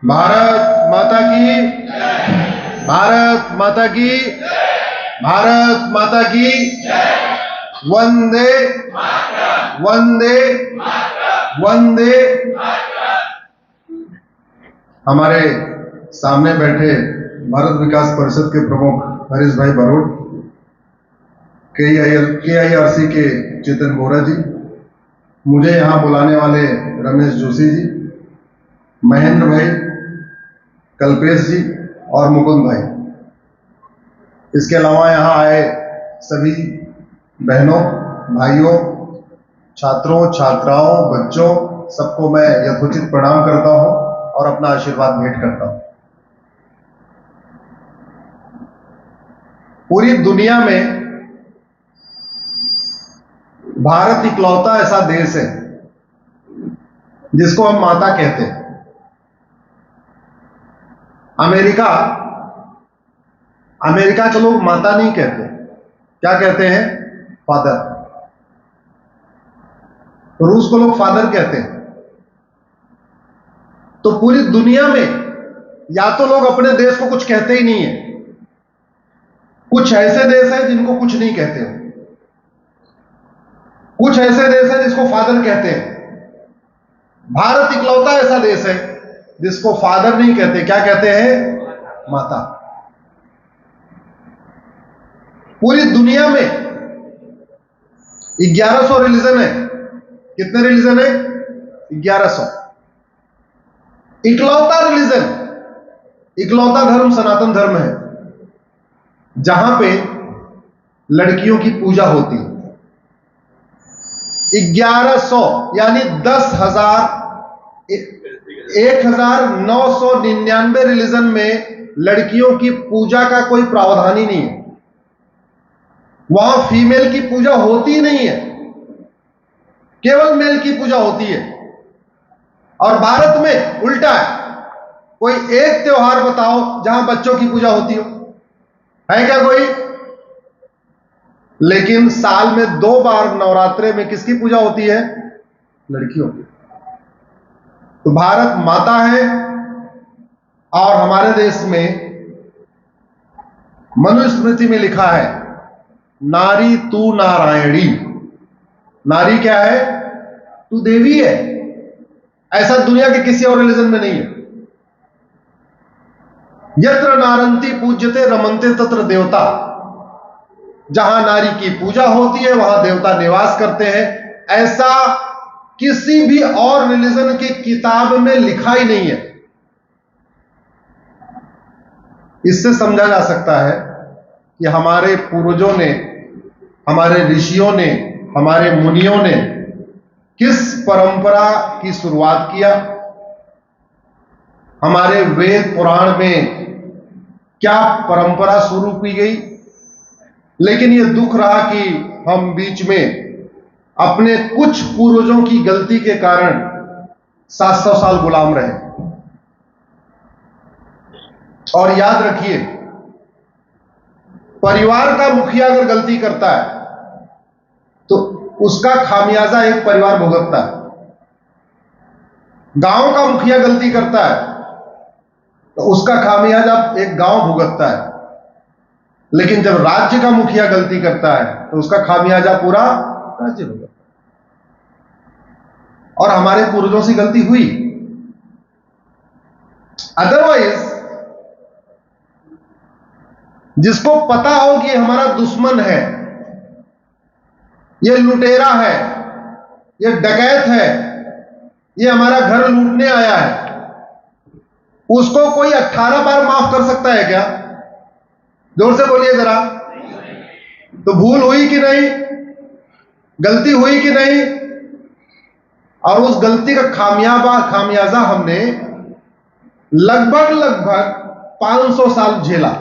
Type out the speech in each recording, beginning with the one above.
भारत माता की, भारत माता की, भारत माता की, वंदे वंदे वंदे। हमारे सामने बैठे भारत विकास परिषद के प्रमुख हरीश भाई बरोट, KIRC के चेतन बोरा जी, मुझे यहाँ बुलाने वाले रमेश जोशी जी, महेंद्र भाई, कल्पेश जी और मुकुंद भाई, इसके अलावा यहाँ आए सभी बहनों, भाइयों, छात्रों, छात्राओं, बच्चों, सबको मैं यथोचित प्रणाम करता हूँ और अपना आशीर्वाद भेंट करता हूँ। पूरी दुनिया में भारत इकलौता ऐसा देश है जिसको हम माता कहते हैं। अमेरिका के लोग माता नहीं कहते, क्या कहते हैं? फादर। रूस को लोग फादर कहते हैं। तो पूरी दुनिया में या तो लोग अपने देश को कुछ कहते ही नहीं है, कुछ ऐसे देश हैं जिनको कुछ नहीं कहते हो, कुछ ऐसे देश हैं जिसको फादर कहते हैं। भारत इकलौता ऐसा देश है जिसको फादर नहीं कहते, क्या कहते हैं? माता। पूरी दुनिया में 1100 रिलीजन है। कितने रिलीजन है? 1100। इकलौता रिलीजन, इकलौता धर्म सनातन धर्म है जहां पे लड़कियों की पूजा होती है। 1100 यानी 1999 रिलीजन में लड़कियों की पूजा का कोई प्रावधान ही नहीं है। वहां फीमेल की पूजा होती ही नहीं है, केवल मेल की पूजा होती है। और भारत में उल्टा है। कोई एक त्योहार बताओ जहां बच्चों की पूजा होती हो, है क्या कोई? लेकिन साल में 2 बार नवरात्रे में किसकी पूजा होती है? लड़कियों की। तो भारत माता है। और हमारे देश में मनुस्मृति में लिखा है, नारी तू नारायणी। नारी क्या है? तू देवी है। ऐसा दुनिया के किसी और रिलीजन में नहीं है। यत्र नारंती पूज्यते रमन्ते तत्र देवता। जहां नारी की पूजा होती है वहां देवता निवास करते हैं। ऐसा किसी भी और रिलीजन की किताब में लिखा ही नहीं है। इससे समझा जा सकता है कि हमारे पूर्वजों ने, हमारे ऋषियों ने, हमारे मुनियों ने किस परंपरा की शुरुआत किया, हमारे वेद पुराण में क्या परंपरा शुरू की गई। लेकिन यह दुख रहा कि हम बीच में अपने कुछ पूर्वजों की गलती के कारण 700 साल गुलाम रहे। और याद रखिए, परिवार का मुखिया अगर गलती करता है तो उसका खामियाजा एक परिवार भुगतता है। गांव का मुखिया गलती करता है तो उसका खामियाजा एक गांव भुगतता है। लेकिन जब राज्य का मुखिया गलती करता है तो उसका खामियाजा पूरा राज्य भुगतता है। और हमारे पूर्वजों से गलती हुई। अदरवाइज जिसको पता हो कि हमारा दुश्मन है, ये लुटेरा है, ये डकैत है, ये हमारा घर लूटने आया है, उसको कोई 18 बार माफ कर सकता है क्या? जोर से बोलिए जरा। तो भूल हुई कि नहीं? गलती हुई कि नहीं? और उस गलती का खामियाजा हमने लगभग 500 साल झेला।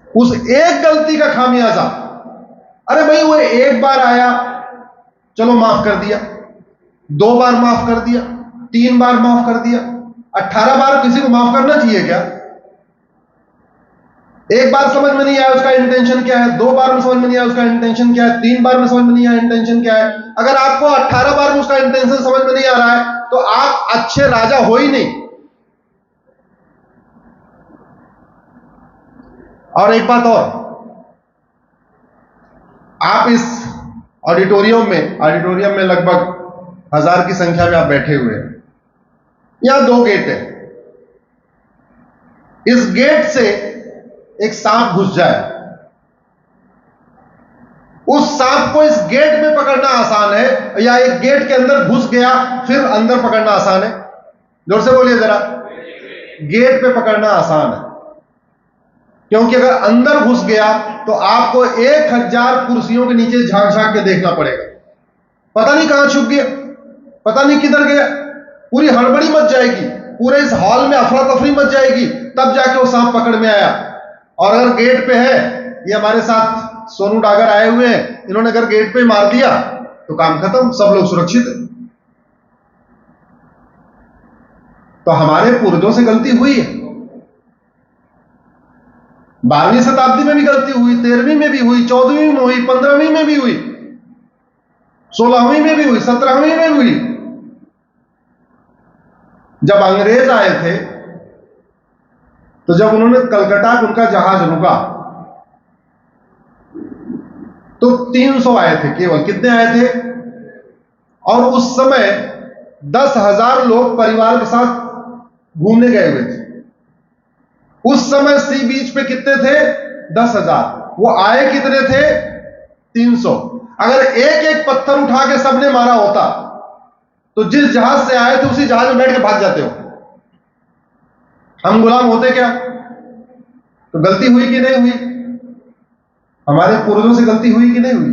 उस एक गलती का खामियाजा, अरे भाई वो एक बार आया, चलो माफ कर दिया, 2 बार माफ कर दिया, 3 बार माफ कर दिया, 18 बार किसी को माफ करना चाहिए क्या? एक बार समझ में नहीं आया उसका इंटेंशन क्या है, 2 बार में समझ में नहीं आया उसका इंटेंशन क्या है, 3 बार में समझ में नहीं आया इंटेंशन क्या है। अगर आपको 18 बार में उसका इंटेंशन समझ में नहीं आ रहा है तो आप अच्छे राजा हो ही नहीं। और एक बात और, आप इस ऑडिटोरियम में लगभग 1000 की संख्या में आप बैठे हुए हैं। यहां 2 गेट है। इस गेट से एक सांप घुस जाए, उस सांप को इस गेट में पकड़ना आसान है, या एक गेट के अंदर घुस गया फिर अंदर पकड़ना आसान है? जोर से बोलिए जरा। गेट पे पकड़ना आसान है, क्योंकि अगर अंदर घुस गया तो आपको 1000 कुर्सियों के नीचे झांक झांक के देखना पड़ेगा। पता नहीं कहां छुप गया, पता नहीं किधर गया, पूरी हड़बड़ी मच जाएगी, पूरे इस हॉल में अफरा तफरी मच जाएगी, तब जाके वो सांप पकड़ में आया। और अगर गेट पे है, ये हमारे साथ सोनू डागर आए हुए हैं, इन्होंने अगर गेट पे मार दिया तो काम खत्म, सब लोग सुरक्षित है। तो हमारे पूर्वजों से गलती हुई है। 12वीं शताब्दी में भी गलती हुई, 13वीं में भी हुई, 14वीं में हुई, 15वीं में भी हुई, 16वीं में भी हुई, 17वीं में भी हुई। जब अंग्रेज आए थे तो जब उन्होंने कलकत्ता उनका जहाज रुका तो 300 आए थे केवल। कितने आए थे? और उस समय 10,000 लोग परिवार के साथ घूमने गए हुए थे। उस समय सी बीच पे कितने थे? 10,000। वो आए कितने थे? 300। अगर एक एक पत्थर उठा के सबने मारा होता तो जिस जहाज से आए थे उसी जहाज में बैठ के भाग जाते हो। हम गुलाम होते क्या? तो गलती हुई कि नहीं हुई? हमारे पूर्वजों से गलती हुई कि नहीं हुई?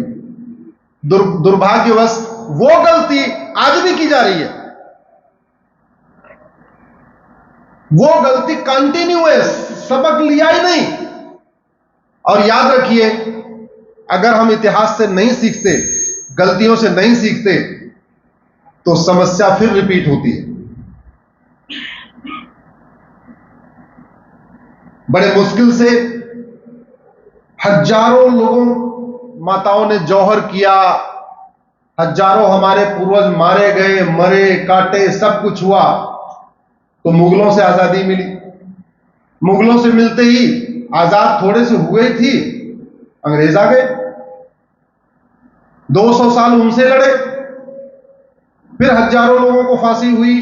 दुर्भाग्यवश वो गलती आज भी की जा रही है। वो गलती कंटिन्यू है, सबक लिया ही नहीं। और याद रखिए, अगर हम इतिहास से नहीं सीखते, गलतियों से नहीं सीखते, तो समस्या फिर रिपीट होती है। बड़े मुश्किल से हजारों लोगों, माताओं ने जौहर किया, हजारों हमारे पूर्वज मारे गए, मरे, काटे, सब कुछ हुआ, तो मुगलों से आजादी मिली। मुगलों से मिलते ही आजाद थोड़े से हुए थी, अंग्रेज आ गए, 200 साल उनसे लड़े, फिर हजारों लोगों को फांसी हुई,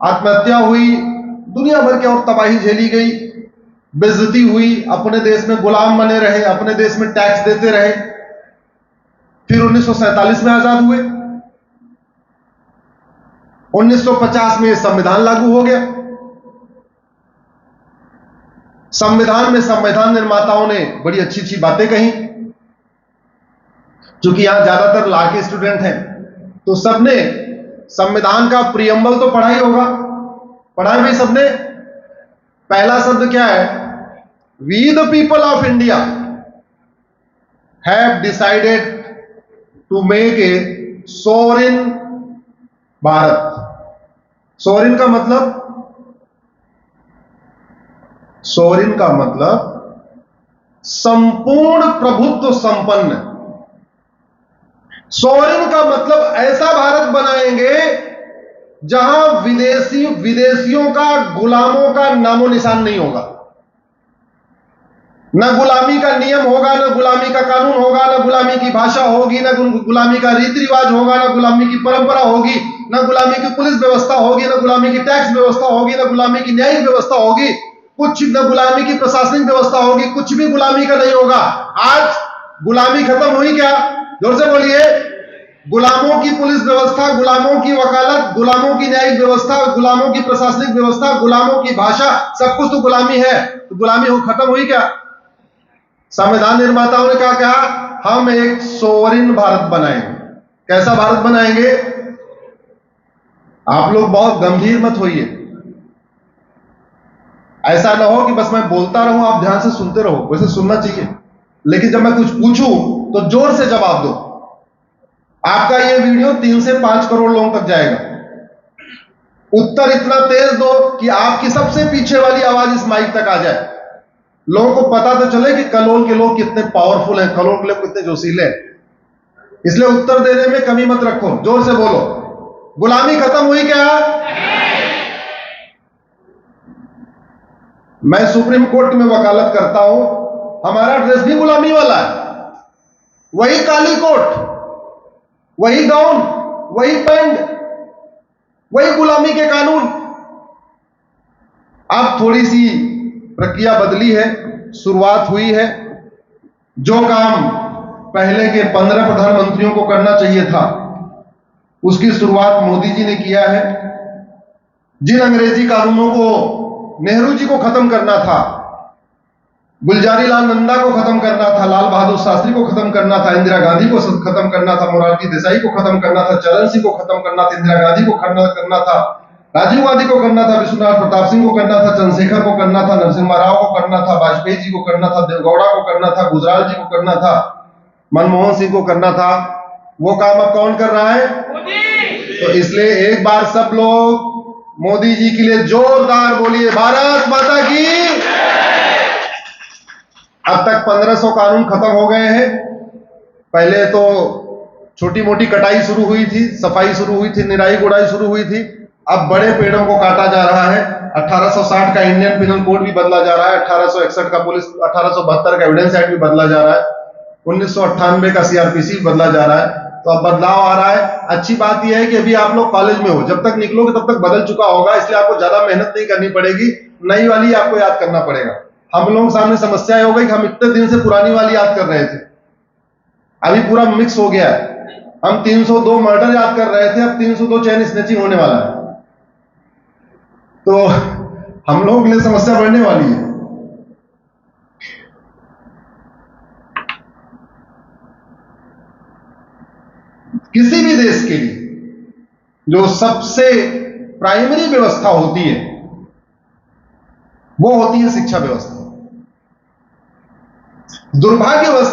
आत्महत्या हुई, दुनिया भर की और तबाही झेली गई, बेइज्जती हुई, अपने देश में गुलाम बने रहे, अपने देश में टैक्स देते रहे। फिर 1947 में आजाद हुए, 1950 में संविधान लागू हो गया। संविधान में संविधान निर्माताओं ने बड़ी अच्छी अच्छी बातें कही। क्योंकि यहां ज्यादातर लॉ के स्टूडेंट हैं, तो सबने संविधान का प्रियम्बल तो पढ़ा ही होगा, पढ़ा है भाई सबने। पहला शब्द क्या है? We the people of India have decided to make a sovereign Bharat. Sovereign का मतलब, सोवरेन का मतलब संपूर्ण प्रभुत्व संपन्न। सोवरेन का मतलब ऐसा भारत बनाएंगे जहां विदेशियों का, गुलामों का नामो निशान नहीं होगा। न गुलामी का नियम होगा, न गुलामी का कानून होगा, न गुलामी की भाषा होगी, न गुलामी का रीति रिवाज होगा, न गुलामी की परंपरा होगी, न गुलामी की पुलिस व्यवस्था होगी, न गुलामी की टैक्स व्यवस्था होगी, न गुलामी की न्यायिक व्यवस्था होगी, कुछ न गुलामी की प्रशासनिक व्यवस्था होगी, कुछ भी गुलामी का नहीं होगा। आज गुलामी खत्म हुई क्या? जोर से बोलिए। गुलामों की पुलिस व्यवस्था, गुलामों की वकालत, गुलामों की न्यायिक व्यवस्था, गुलामों की प्रशासनिक व्यवस्था, गुलामों की भाषा, सब कुछ तो गुलामी है। तो गुलामी खत्म हुई क्या? संविधान निर्माताओं ने क्या कहा? हम एक सोवरेन भारत बनाएंगे। कैसा भारत बनाएंगे? आप लोग बहुत गंभीर मत होइए, ऐसा ना हो कि बस मैं बोलता रहूं, आप ध्यान से सुनते रहो। वैसे सुनना चाहिए, लेकिन जब मैं कुछ पूछूं तो जोर से जवाब दो। आपका यह वीडियो 3 से 5 करोड़ लोगों तक जाएगा। उत्तर इतना तेज दो कि आपकी सबसे पीछे वाली आवाज इस माइक तक आ जाए, लोगों को पता तो चले कि कलोल के लोग कितने पावरफुल हैं, कलोल के लोग कितने जोशीले हैं। इसलिए उत्तर देने में कमी मत रखो, जोर से बोलो। गुलामी खत्म हुई क्या? मैं सुप्रीम कोर्ट में वकालत करता हूं, हमारा ड्रेस भी गुलामी वाला है, वही काली कोट, वही गाउन, वही पैंट, वही गुलामी के कानून। अब थोड़ी सी प्रक्रिया बदली है, शुरुआत हुई है। जो काम पहले के 15 प्रधानमंत्रियों को करना चाहिए था, उसकी शुरुआत मोदी जी ने किया है। जिन अंग्रेजी कानूनों को नेहरू जी को खत्म करना था, गुलजारी लाल नंदा को खत्म करना था, लाल बहादुर शास्त्री को खत्म करना था, इंदिरा गांधी को खत्म करना था, मोरारजी देसाई को खत्म करना था, चरण सिंह को खत्म करना था, इंदिरा गांधी को खत्म करना था, राजीव गांधी को करना था, विश्वनाथ प्रताप सिंह को करना था, चंद्रशेखर को करना था, नरसिम्हा राव को करना था, वाजपेयी जी को करना था, देवगौड़ा को करना था, गुजराल जी को करना था, मनमोहन सिंह को करना था। वो काम अब कौन कर रहा है? तो इसलिए एक बार सब लोग मोदी जी के लिए जोरदार बोलिए, भारत माता की। अब तक 1500 कानून खत्म हो गए हैं। पहले तो छोटी मोटी कटाई शुरू हुई थी, सफाई शुरू हुई थी, निराई गुड़ाई शुरू हुई थी। अब बड़े पेड़ों को काटा जा रहा है। 1860 का इंडियन पिनल कोड भी बदला जा रहा है, 1861 का पुलिस, 1872 का एविडेंस एक्ट भी बदला जा रहा है, 1998 का सीआरपीसी बदला जा रहा है। तो अब बदलाव आ रहा है। अच्छी बात यह है कि अभी आप लोग कॉलेज में हो, जब तक निकलोगे तब तक बदल चुका होगा, इसलिए आपको ज्यादा मेहनत नहीं करनी पड़ेगी, नई वाली आपको याद करना पड़ेगा। हम लोगों के सामने समस्या हो गई कि हम इतने दिन से पुरानी वाली याद कर रहे थे, अभी पूरा मिक्स हो गया है। हम 302 मर्डर याद कर रहे थे, अब 302 चेन स्नैचिंग होने वाला है, तो हम लोगों के लिए समस्या बढ़ने वाली है। किसी भी देश के लिए जो सबसे प्राइमरी व्यवस्था होती है वो होती है शिक्षा व्यवस्था। दुर्भाग्यवश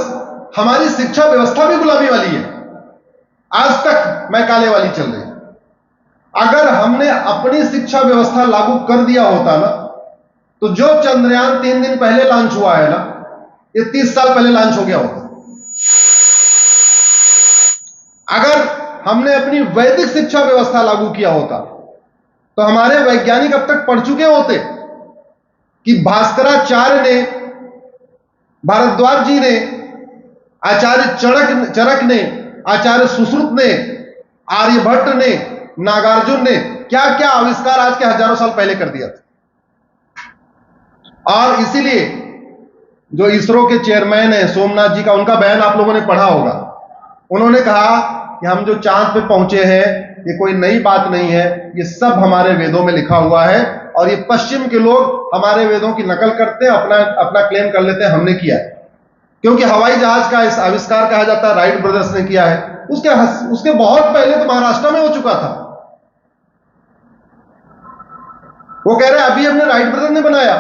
हमारी शिक्षा व्यवस्था भी गुलामी वाली है, आज तक मैं काले वाली चल रही है। अगर हमने अपनी शिक्षा व्यवस्था लागू कर दिया होता ना, तो जो चंद्रयान 3 दिन पहले लॉन्च हुआ है ना, ये 30 साल पहले लॉन्च हो गया होता। अगर हमने अपनी वैदिक शिक्षा व्यवस्था लागू किया होता तो हमारे वैज्ञानिक अब तक पढ़ चुके होते कि भास्कराचार्य ने, भारद्वाज जी ने, आचार्य चरक ने, आचार्य सुश्रुत ने, आर्यभट्ट ने, नागार्जुन ने क्या क्या आविष्कार आज के हजारों साल पहले कर दिया था। और इसीलिए जो इसरो के चेयरमैन है सोमनाथ जी का, उनका बयान आप लोगों ने पढ़ा होगा। उन्होंने कहा कि हम जो चांद पे पहुंचे हैं ये कोई नई बात नहीं है, ये सब हमारे वेदों में लिखा हुआ है, और ये पश्चिम के लोग हमारे वेदों की नकल करते हैं, अपना क्लेम कर लेते हैं हमने किया है। क्योंकि हवाई जहाज का इस आविष्कार कहा जाता है राइट ब्रदर्स ने किया है, उसके बहुत पहले तो महाराष्ट्र में हो चुका था। वो कह रहे हैं अभी हमने राइट ब्रदर ने बनाया।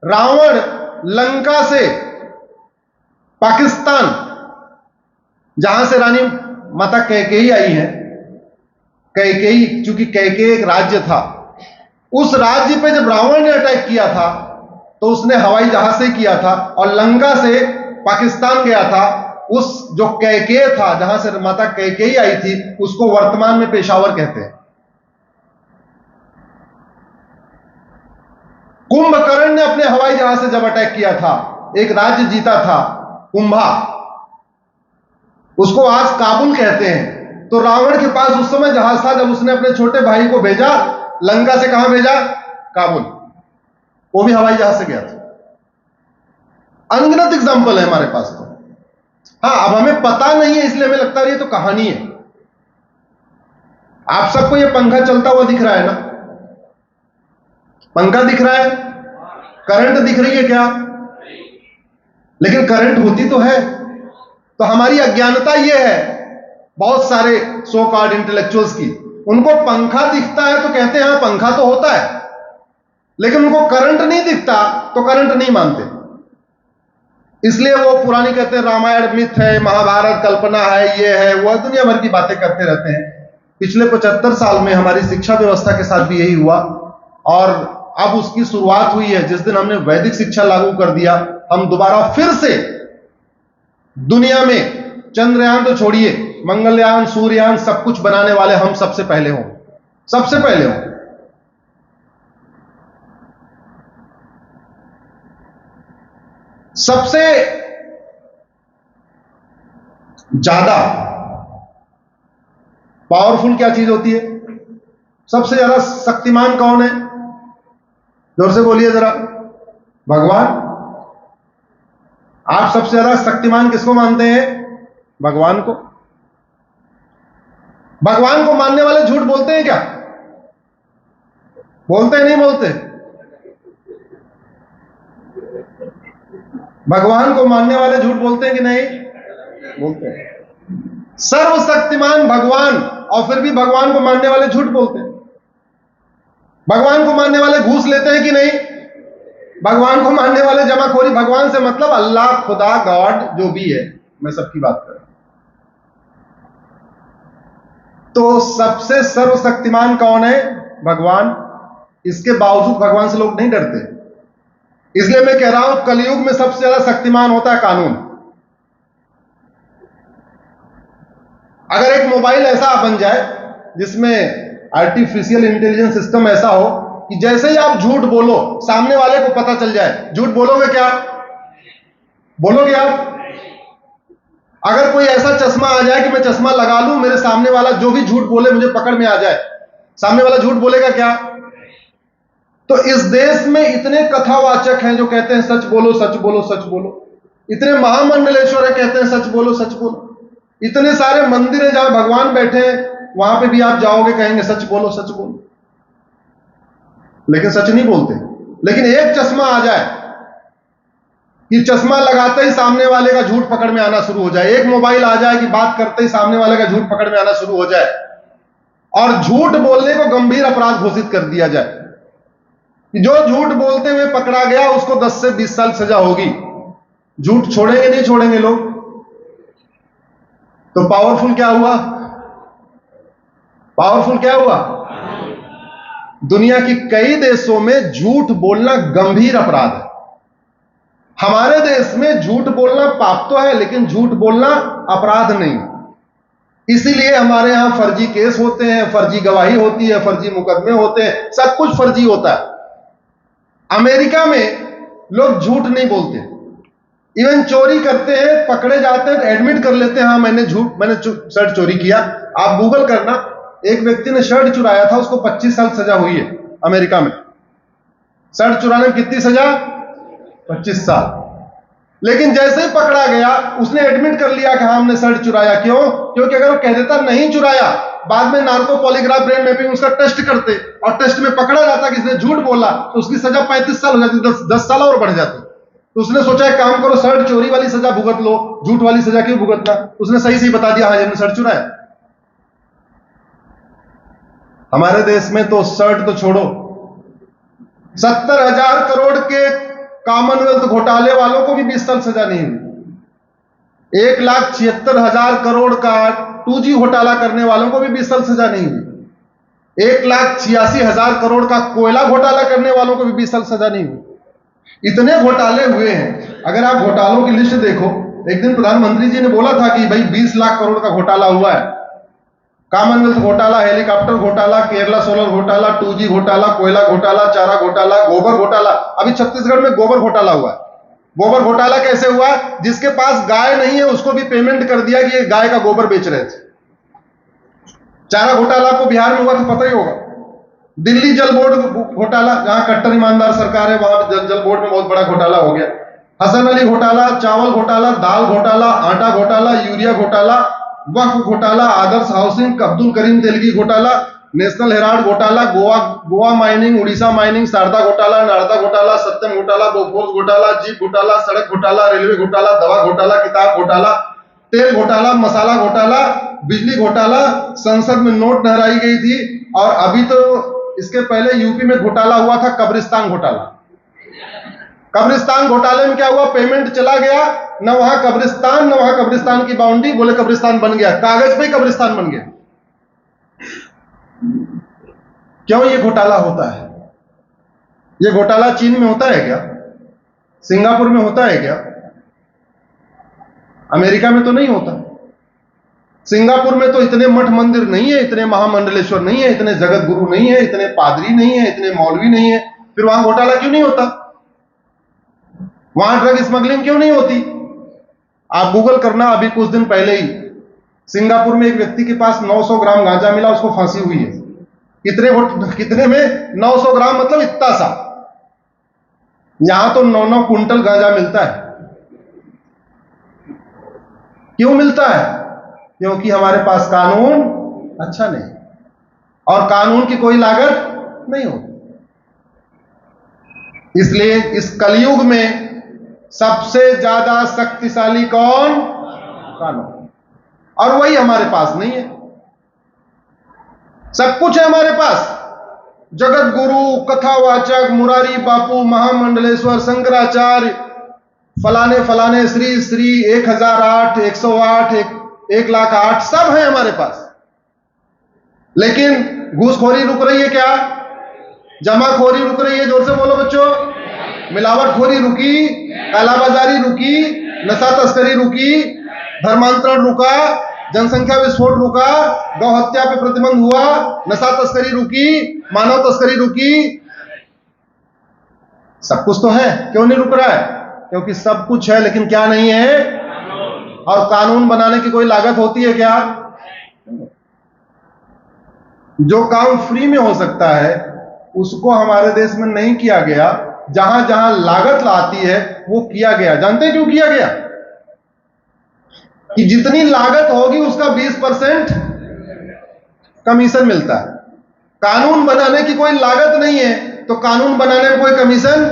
रावण लंका से पाकिस्तान, जहां से रानी माता कैकेयी आई है, कैकेयी, चूंकि कैकेयी एक राज्य था, उस राज्य पे जब रावण ने अटैक किया था तो उसने हवाई जहाज से किया था, और लंका से पाकिस्तान गया था। उस जो कैकेयी था, जहां से माता कैकेयी आई थी, उसको वर्तमान में पेशावर कहते हैं। कुंभकर्ण ने अपने हवाई जहाज से जब अटैक किया था, एक राज्य जीता था कुंभा, उसको आज काबुल कहते हैं। तो रावण के पास उस समय जहाज था जब उसने अपने छोटे भाई को भेजा, लंका से कहां भेजा? काबुल। वो भी हवाई जहाज से गया था। अनगिनत एग्जाम्पल है हमारे पास तो। हाँ, अब हमें पता नहीं है इसलिए हमें लगता है ये तो कहानी है। आप सबको ये पंखा चलता हुआ दिख रहा है ना? पंखा दिख रहा है, करंट दिख रही है क्या? लेकिन करंट होती तो है। तो हमारी अज्ञानता यह है, बहुत सारे सो कॉल्ड इंटेलेक्चुअल्स की, उनको पंखा दिखता है तो कहते हैं हाँ पंखा तो होता है, लेकिन उनको करंट नहीं दिखता तो करंट नहीं मानते। इसलिए वो पुरानी कहते हैं रामायण मिथ है, महाभारत कल्पना है, ये है वो, दुनिया भर की बातें करते रहते हैं। पिछले 75 साल में हमारी शिक्षा व्यवस्था के साथ भी यही हुआ, और अब उसकी शुरुआत हुई है जिस दिन हमने वैदिक शिक्षा लागू कर दिया। हम दोबारा फिर से दुनिया में चंद्रयान तो छोड़िए, मंगलयान, सूर्ययान, सब कुछ बनाने वाले हम सबसे पहले हों, सबसे पहले हों। सबसे ज्यादा पावरफुल क्या चीज होती है? सबसे ज्यादा शक्तिमान कौन है? जोर से बोलिए जरा। भगवान। आप सबसे ज्यादा शक्तिमान किसको मानते हैं? भगवान को। भगवान को मानने वाले झूठ बोलते हैं क्या? बोलते हैं नहीं बोलते? भगवान को मानने वाले झूठ बोलते हैं कि नहीं? बोलते हैं। सर्वशक्तिमान भगवान, और फिर भी भगवान को मानने वाले झूठ बोलते हैं। भगवान को मानने वाले घूस लेते हैं कि नहीं? भगवान को मानने वाले जमाखोरी। भगवान से मतलब अल्लाह, खुदा, गॉड, जो भी है, मैं सबकी बात कर रहा हूं। तो सबसे सर्वशक्तिमान कौन है? भगवान। इसके बावजूद भगवान से लोग नहीं डरते। इसलिए मैं कह रहा हूं, कलयुग में सबसे ज्यादा शक्तिमान होता है कानून। अगर एक मोबाइल ऐसा बन जाए जिसमें आर्टिफिशियल इंटेलिजेंस सिस्टम ऐसा हो कि जैसे ही आप झूठ बोलो सामने वाले को पता चल जाए। झूठ बोलोगे क्या? बोलोगे आप? अगर कोई ऐसा चश्मा आ जाए कि मैं चश्मा लगा लूं, मेरे सामने वाला जो भी झूठ बोले मुझे पकड़ में आ जाए, सामने वाला झूठ बोलेगा क्या? तो इस देश में इतने कथावाचक हैं जो कहते हैं सच बोलो, सच बोलो, सच बोलो। इतने महामंडलेश्वर है, कहते हैं सच बोलो, सच बोलो। इतने सारे मंदिर हैं जहां भगवान बैठे हैं, वहां पे भी आप जाओगे कहेंगे सच बोलो, सच बोलो, लेकिन सच नहीं बोलते। लेकिन एक चश्मा आ जाए कि चश्मा लगाते ही सामने वाले का झूठ पकड़ में आना शुरू हो जाए, एक मोबाइल आ जाए कि बात करते ही सामने वाले का झूठ पकड़ में आना शुरू हो जाए, और झूठ बोलने को गंभीर अपराध घोषित कर दिया जाए कि जो झूठ बोलते हुए पकड़ा गया उसको 10 से 20 साल सजा होगी। झूठ छोड़ेंगे नहीं छोड़ेंगे लोग। तो पावरफुल क्या हुआ? पावरफुल क्या हुआ? दुनिया की कई देशों में झूठ बोलना गंभीर अपराध है। हमारे देश में झूठ बोलना पाप तो है, लेकिन झूठ बोलना अपराध नहीं। इसीलिए हमारे यहां फर्जी केस होते हैं, फर्जी गवाही होती है, फर्जी मुकदमे होते हैं, सब कुछ फर्जी होता है। अमेरिका में लोग झूठ नहीं बोलते, इवन चोरी करते हैं, पकड़े जाते हैं, एडमिट कर लेते हैं, हाँ मैंने शर्ट चोरी किया। आप गूगल करना, एक व्यक्ति ने शर्ट चुराया था, उसको 25 साल सजा हुई है अमेरिका में। शर्ट चुराने में कितनी सजा? 25 साल। लेकिन जैसे ही पकड़ा गया उसने एडमिट कर लिया कि हाँ हमने शर्ट चुराया। क्यों? क्योंकि अगर वो कह देता नहीं चुराया, बाद में नार्को पॉलीग्राफ ब्रेन मैपिंग उसका टेस्ट करते और टेस्ट में पकड़ा जाता कि इसने झूठ बोला, तो उसकी सजा 35 साल हो जाती, 10 साल और बढ़ जाती। तो उसने सोचा एक काम करो, शर्ट चोरी वाली सजा भुगत लो, झूठ वाली सजा क्यों भुगतना। उसने सही सही बता दिया हाँ हमने शर्ट चुराया। हमारे देश में तो शर्ट तो छोड़ो, 70,000 करोड़ के कॉमनवेल्थ घोटाले वालों को भी 20 साल सजा नहीं हुई। 1,76,000 करोड़ का 2G घोटाला करने वालों को भी 20 साल सजा नहीं हुई। 1,86,000 करोड़ का कोयला घोटाला करने वालों को भी 20 साल सजा नहीं हुई। इतने घोटाले हुए हैं। अगर आप घोटालों की लिस्ट देखो, एक दिन प्रधानमंत्री जी ने बोला था कि भाई 20 लाख करोड़ का घोटाला हुआ है। कॉमनवेल्थ घोटाला, हेलीकॉप्टर घोटाला, केरला सोलर घोटाला, 2G घोटाला, कोयला घोटाला, चारा घोटाला, गोबर घोटाला। अभी छत्तीसगढ़ में गोबर घोटाला हुआ है। गोबर घोटाला कैसे हुआ? जिसके पास गाय नहीं है उसको भी पेमेंट कर दिया कि ये गाय का गोबर बेच रहे थे। चारा घोटाला को बिहार में हुआ तो पता ही होगा। दिल्ली जल बोर्ड घोटाला, जहां कट्टर ईमानदार सरकार है वहां जल बोर्ड में बहुत बड़ा घोटाला हो गया। हसन अली घोटाला, चावल घोटाला, दाल घोटाला, आटा घोटाला, यूरिया घोटाला, वक्फ घोटाला, आदर्श हाउसिंग, अब्दुल करीम तेलगी घोटाला, नेशनल हेराल्ड घोटाला, गोवा माइनिंग, उड़ीसा माइनिंग, शारदा घोटाला, नारदा घोटाला, सत्यम घोटाला, बोफोर्स घोटाला, जीप घोटाला, सड़क घोटाला, रेलवे घोटाला, दवा घोटाला, किताब घोटाला, तेल घोटाला, मसाला घोटाला, बिजली घोटाला, संसद में नोट लहराई गई थी। और अभी तो इसके पहले यूपी में घोटाला हुआ था, कब्रिस्तान घोटाला। कब्रिस्तान घोटाले में क्या हुआ? पेमेंट चला गया, न वहां कब्रिस्तान न वहां कब्रिस्तान की बाउंड्री, बोले कब्रिस्तान बन गया, कागज पे ही कब्रिस्तान बन गया। क्यों ये घोटाला होता है? ये घोटाला चीन में होता है क्या? सिंगापुर में होता है क्या? अमेरिका में तो नहीं होता। सिंगापुर में तो इतने मठ मंदिर नहीं है, इतने महामंडलेश्वर नहीं है, इतने जगत गुरु नहीं है, इतने पादरी नहीं है, इतने मौलवी नहीं है, फिर वहां घोटाला क्यों नहीं होता? वहां ड्रग स्मगलिंग क्यों नहीं होती? आप गूगल करना, अभी कुछ दिन पहले ही सिंगापुर में एक व्यक्ति के पास 900 ग्राम गांजा मिला, उसको फांसी हुई है। कितने में? 900 ग्राम, मतलब इतना सा। यहां तो 9-9 कुंटल गांजा मिलता है। क्यों मिलता है? क्योंकि हमारे पास कानून अच्छा नहीं, और कानून की कोई लागत नहीं होती। इसलिए इस कलयुग में सबसे ज्यादा शक्तिशाली कौन? कानून। और वही हमारे पास नहीं है। सब कुछ है हमारे पास, जगत गुरु, कथावाचक, मुरारी बापू, महामंडलेश्वर, शंकराचार्य, फलाने फलाने, श्री श्री 1008, 108, 1,08,000 सब है हमारे पास। लेकिन घूसखोरी रुक रही है क्या? जमाखोरी रुक रही है? जोर से बोलो बच्चों। मिलावटखोरी रुकी? कालाबाजारी रुकी? नशा तस्करी रुकी? धर्मांतरण रुका? जनसंख्या विस्फोट रुका? गौ हत्या पे प्रतिबंध हुआ? नशा तस्करी रुकी? मानव तस्करी रुकी? सब कुछ तो है, क्यों नहीं रुक रहा है? क्योंकि सब कुछ है लेकिन क्या नहीं है? और कानून बनाने की कोई लागत होती है क्या? जो काम फ्री में हो सकता है उसको हमारे देश में नहीं किया गया। जहां जहां लागत आती है वो किया गया। जानते हैं क्यों किया गया? कि जितनी लागत होगी उसका 20% कमीशन मिलता है। कानून बनाने की कोई लागत नहीं है तो कानून बनाने में कोई कमीशन?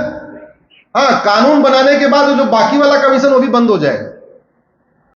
हाँ, कानून बनाने के बाद जो बाकी वाला कमीशन वो भी बंद हो जाएगा।